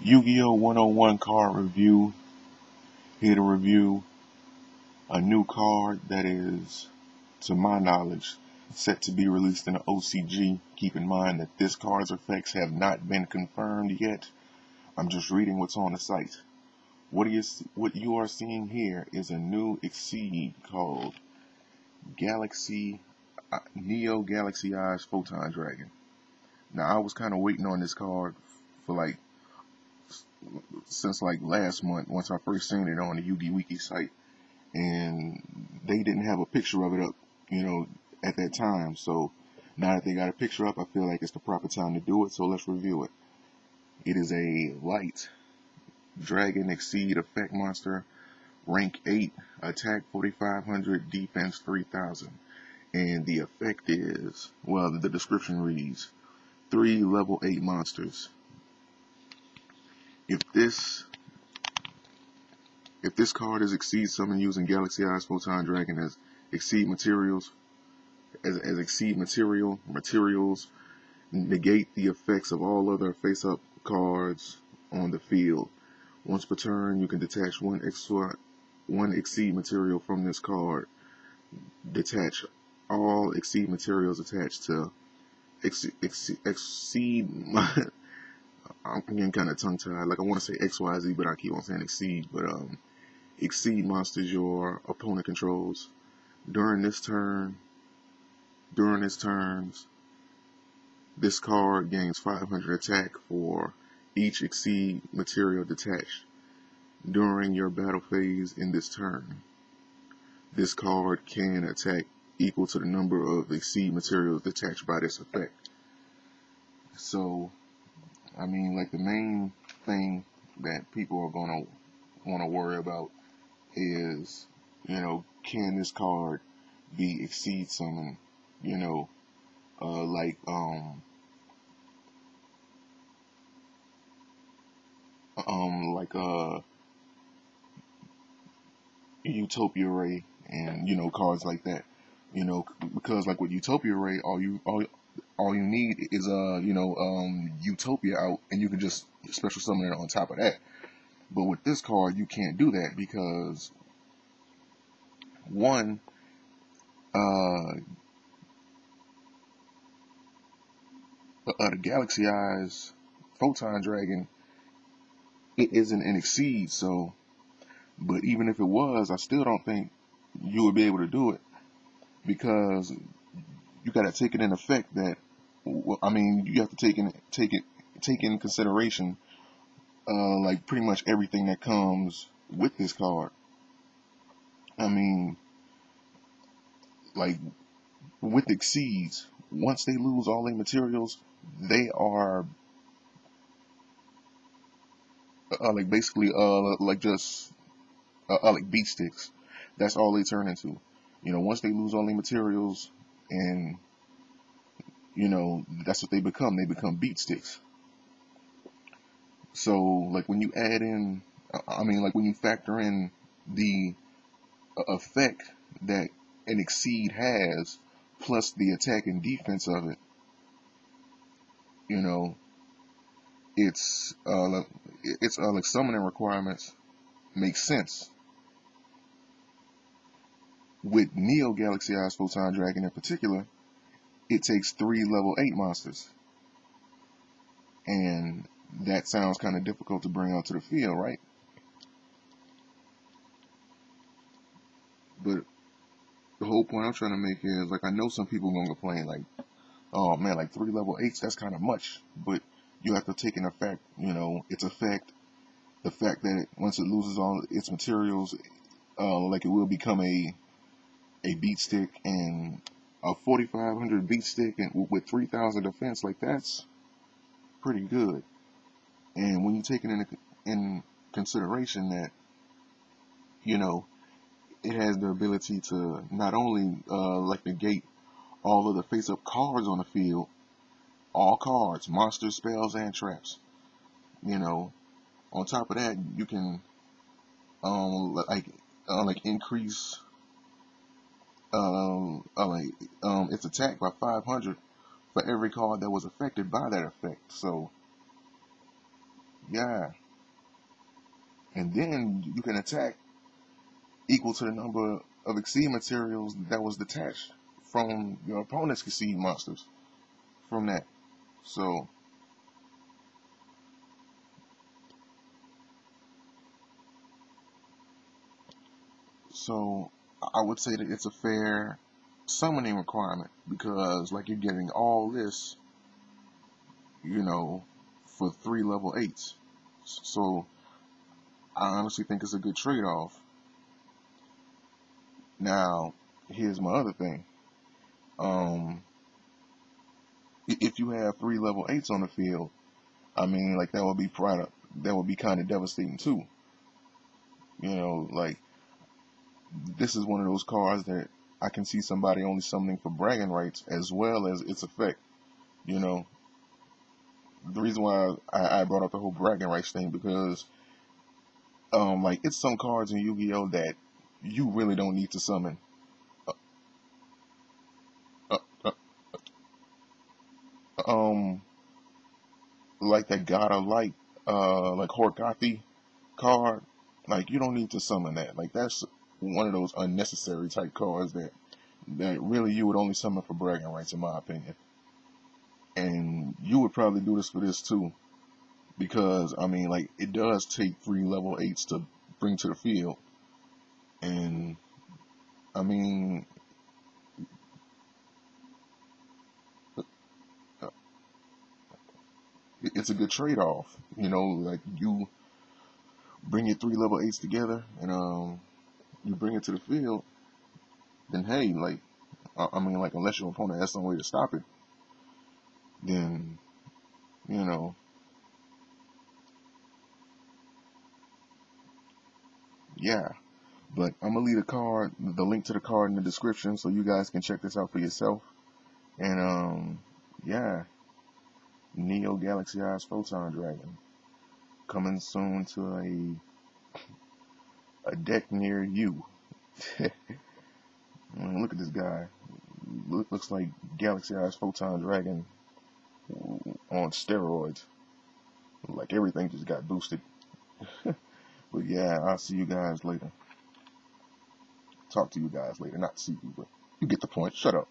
YuGiOh 101 card review. Here to review a new card that is, to my knowledge, set to be released in the OCG. Keep in mind that this card's effects have not been confirmed yet. I'm just reading what's on the site. What you are seeing here is a new Exceed called Neo Galaxy Eyes Photon Dragon. Now I was kind of waiting on this card for since last month, once I first seen it on the Yugi Wiki site, and they didn't have a picture of it up, at that time. So now that they got a picture up, I feel like it's the proper time to do it. So let's review it. It is a light Dragon Exceed effect monster, rank 8, attack 4500, defense 3000, and the effect is, well, the description reads: 3 level 8 monsters. If this card is Exceed summoned using Galaxy Eyes Photon Dragon as Exceed materials, materials negate the effects of all other face-up cards on the field. Once per turn, you can detach one Exceed material from this card. Detach all Exceed materials attached to Exceed. I'm getting kind of tongue-tied. Like, I want to say XYZ, but I keep on saying Exceed. But Exceed monsters your opponent controls. During its turns, this card gains 500 attack for each Exceed material detached. During your battle phase in this turn, this card can attack equal to the number of Exceed materials detached by this effect. So, I mean, like, the main thing that people are going to want to worry about is, can this card be Exceed summoned, like Utopia Ray and, cards like that, because like with Utopia Ray, all you need is Utopia out, and you can just special summon it on top of that. But with this card, you can't do that because, one, the Galaxy Eyes Photon Dragon, it isn't an Exceed. So, but even if it was, I still don't think you would be able to do it, because you got to take it in effect that, you have to take in consideration like pretty much everything that comes with this card. Like with Exceeds, once they lose all their materials, they are basically just like beat sticks. That's all they turn into. Once they lose all their materials, and that's what they become. They become beat sticks. So, like, when you add in, when you factor in the effect that an Exceed has, plus the attack and defense of it, it's like summoning requirements make sense. With Neo Galaxy Eyes Photon Dragon in particular, it takes 3 level 8 monsters, and that sounds kind of difficult to bring out to the field, right? But the whole point I'm trying to make is, like, I know some people are going to complain, like, oh man, like 3 level 8s, that's kind of much. But you have to take in effect, its effect, the fact that once it loses all its materials, like, it will become a beat stick, and a 4500 beat stick and with 3000 defense, like, that's pretty good. And when you take it in consideration that, it has the ability to not only negate all of the face-up cards on the field, all cards, monsters, spells, and traps. On top of that, you can increase its attack by 500 for every card that was affected by that effect. So, Yeah. And then you can attack equal to the number of Exceed materials that was detached from your opponent's Exceed monsters from that. So I would say that it's a fair summoning requirement, because like you're getting all this, for 3 level 8s. So I honestly think it's a good trade-off. Now, here's my other thing. If you have 3 level 8s on the field, I mean, like that would be kind of devastating too. Like this is one of those cards that I can see somebody only summoning for bragging rights as well as its effect. The reason why I brought up the whole bragging rights thing, because like it's some cards in Yu-Gi-Oh that you really don't need to summon. Uh, uh, um, like that God of Light, like Horkothi card, like you don't need to summon that. Like that's one of those unnecessary type cards that really you would only summon for bragging rights, in my opinion. And you would probably do this for this too, because I mean, like it does take 3 level 8s to bring to the field, and I mean, it's a good trade-off. Like you bring your 3 level 8s together, and you bring it to the field, then hey, like I mean, like unless your opponent has some way to stop it, then you know, yeah. But I'm gonna leave the link to the card in the description, so you guys can check this out for yourself. And yeah, Neo Galaxy Eyes Photon Dragon coming soon to a deck near you. Look at this guy. Looks like Galaxy Eyes Photon Dragon on steroids. Like everything just got boosted. But yeah, I'll see you guys later. Talk to you guys later. Not see you, but you get the point. Shut up.